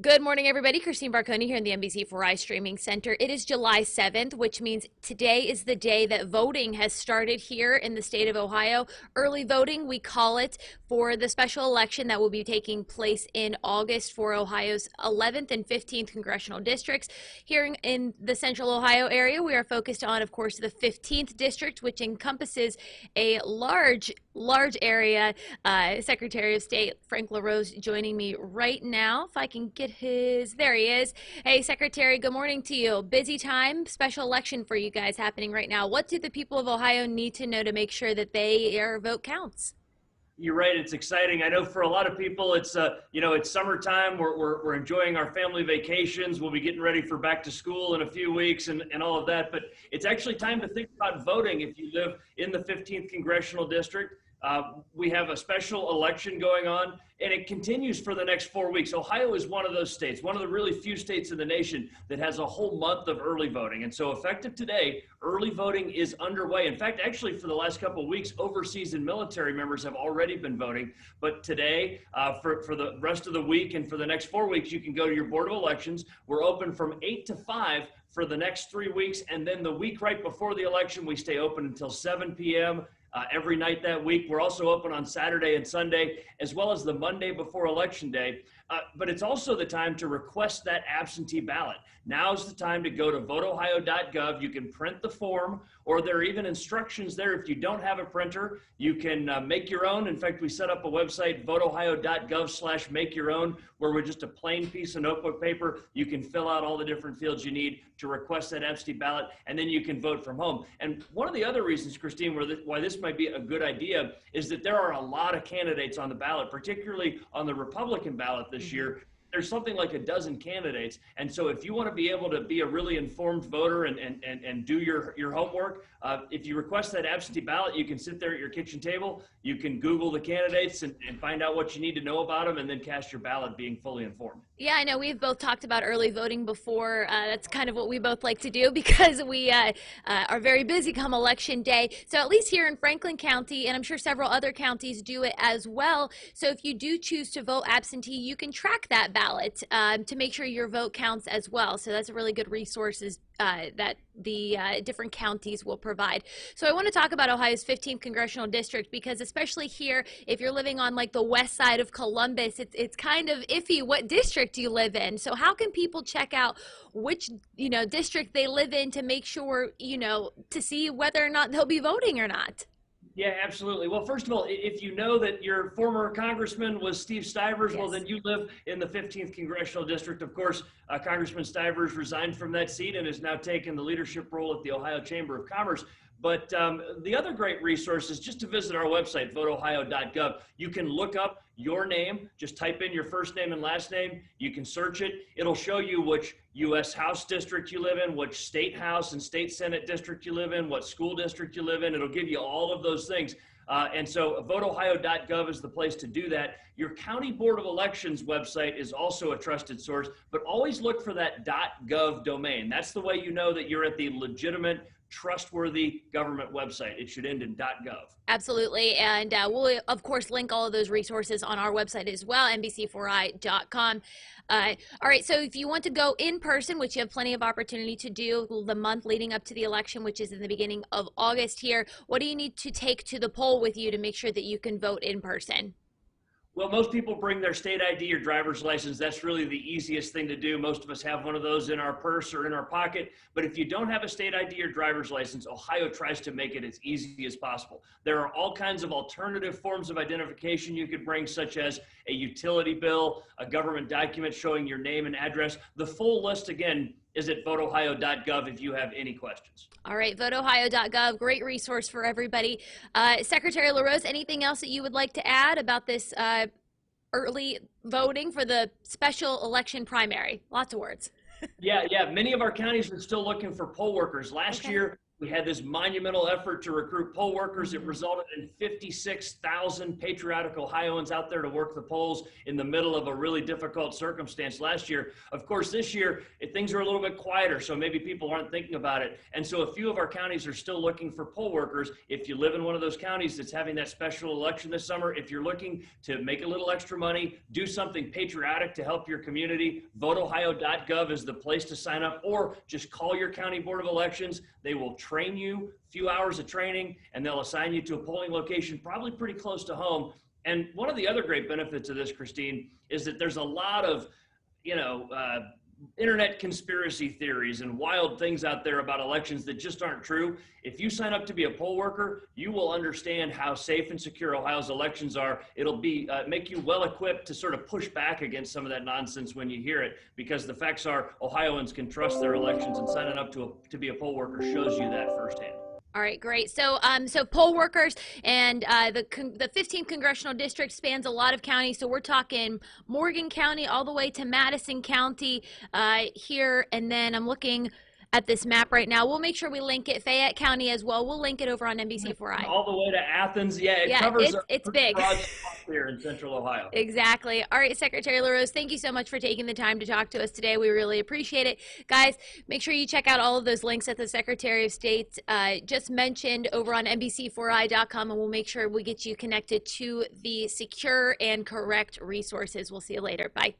Good morning, everybody. Christine Barconi here in the NBC4i Streaming Center. It is July 7th, which means today is the day that voting has started here in the state of Ohio. Early voting, we call it, for the special election that will be taking place in August for Ohio's 11th and 15th congressional districts. Here in the central Ohio area, we are focused on, of course, the 15th district, which encompasses a large area. Secretary of State Frank LaRose joining me right now. If I can get there he is. Hey, Secretary, good morning to you. Busy time, special election for you guys happening right now. What do the people of Ohio need to know to make sure that their vote counts? You're right. It's exciting. I know for a lot of people, it's it's summertime. We're enjoying our family vacations. We'll be getting ready for back to school in a few weeks and all of that. But it's actually time to think about voting if you live in the 15th congressional district. We have a special election going on, and it continues for the next 4 weeks. Ohio is one of those states, one of the really few states in the nation that has a whole month of early voting. And so effective today, early voting is underway. In fact, actually for the last couple of weeks, overseas and military members have already been voting. But today, for the rest of the week and for the next 4 weeks, you can go to your Board of Elections. We're open from 8 to 5 for the next 3 weeks. And then the week right before the election, we stay open until 7 p.m. Every night that week. We're also open on Saturday and Sunday, as well as the Monday before Election Day. But it's also the time to request that absentee ballot. Now's the time to go to voteohio.gov. You can print the form, or there are even instructions there. If you don't have a printer, you can make your own. In fact, we set up a website, voteohio.gov/make your own, where with just a plain piece of notebook paper, you can fill out all the different fields you need to request that absentee ballot, and then you can vote from home. And one of the other reasons, Christine, why this might be a good idea is that there are a lot of candidates on the ballot, particularly on the Republican ballot this year. There's something like a dozen candidates. And so if you want to be able to be a really informed voter and do your homework, if you request that absentee ballot, you can sit there at your kitchen table, you can Google the candidates and find out what you need to know about them, and then cast your ballot being fully informed. Yeah, I know we've both talked about early voting before. That's kind of what we both like to do because we are very busy come election day. So at least here in Franklin County, and I'm sure several other counties do it as well. So if you do choose to vote absentee, you can track that ballot to make sure your vote counts as well. So that's a really good resources that the different counties will provide. So I want to talk about Ohio's 15th congressional district because especially here, if you're living on like the west side of Columbus, it's kind of iffy what district you live in. So how can people check out which district they live in to make sure to see whether or not they'll be voting or not? Yeah, absolutely. Well, first of all, if you know that your former congressman was Steve Stivers, Yes. well, then you live in the 15th congressional district. Of course, Congressman Stivers resigned from that seat and has now taken the leadership role at the Ohio Chamber of Commerce. But the other great resource is just to visit our website, voteohio.gov. You can look up your name, just type in your first name and last name. You can search it. It'll show you which U.S. House district you live in, which state House and state Senate district you live in, what school district you live in. It'll give you all of those things. And so voteohio.gov is the place to do that. Your County Board of Elections website is also a trusted source, but always look for that .gov domain. That's the way you know that you're at the legitimate, trustworthy government website. It should end in .gov. Absolutely. And we'll, of course, link all of those resources on our website as well, NBC4i.com. All right. So if you want to go in person, which you have plenty of opportunity to do the month leading up to the election, which is in the beginning of August here, what do you need to take to the poll with you to make sure that you can vote in person? Well, most people bring their state ID or driver's license. That's really the easiest thing to do. Most of us have one of those in our purse or in our pocket. But if you don't have a state ID or driver's license, Ohio tries to make it as easy as possible. There are all kinds of alternative forms of identification you could bring, such as a utility bill, a government document showing your name and address. The full list, again, is at voteohio.gov if you have any questions. All right, voteohio.gov, great resource for everybody. Secretary LaRose, anything else that you would like to add about this early voting for the special election primary? Lots of words. Yeah. Many of our counties are still looking for poll workers. Last year, We had this monumental effort to recruit poll workers. It resulted in 56,000 patriotic Ohioans out there to work the polls in the middle of a really difficult circumstance last year. Of course, this year, things are a little bit quieter, so maybe people aren't thinking about it. And so a few of our counties are still looking for poll workers. If you live in one of those counties that's having that special election this summer, if you're looking to make a little extra money, do something patriotic to help your community, voteohio.gov is the place to sign up, or just call your county board of elections. They will train you, a few hours of training, and they'll assign you to a polling location probably pretty close to home. And one of the other great benefits of this, Christine, is that there's a lot of, internet conspiracy theories and wild things out there about elections that just aren't true. If you sign up to be a poll worker, you will understand how safe and secure Ohio's elections are. It'll be make you well equipped to sort of push back against some of that nonsense when you hear it, because the facts are Ohioans can trust their elections, and signing up to be a poll worker shows you that firsthand. All right, great. So, so poll workers, and the 15th congressional district spans a lot of counties. So we're talking Morgan County all the way to Madison County here, and then I'm looking at this map right now. We'll make sure we link it. Fayette County as well. We'll link it over on NBC4i. All the way to Athens. Yeah, it covers it's big. Broad here in Central Ohio. Exactly. All right, Secretary LaRose, thank you so much for taking the time to talk to us today. We really appreciate it. Guys, make sure you check out all of those links that the Secretary of State just mentioned over on NBC4i.com, and we'll make sure we get you connected to the secure and correct resources. We'll see you later. Bye.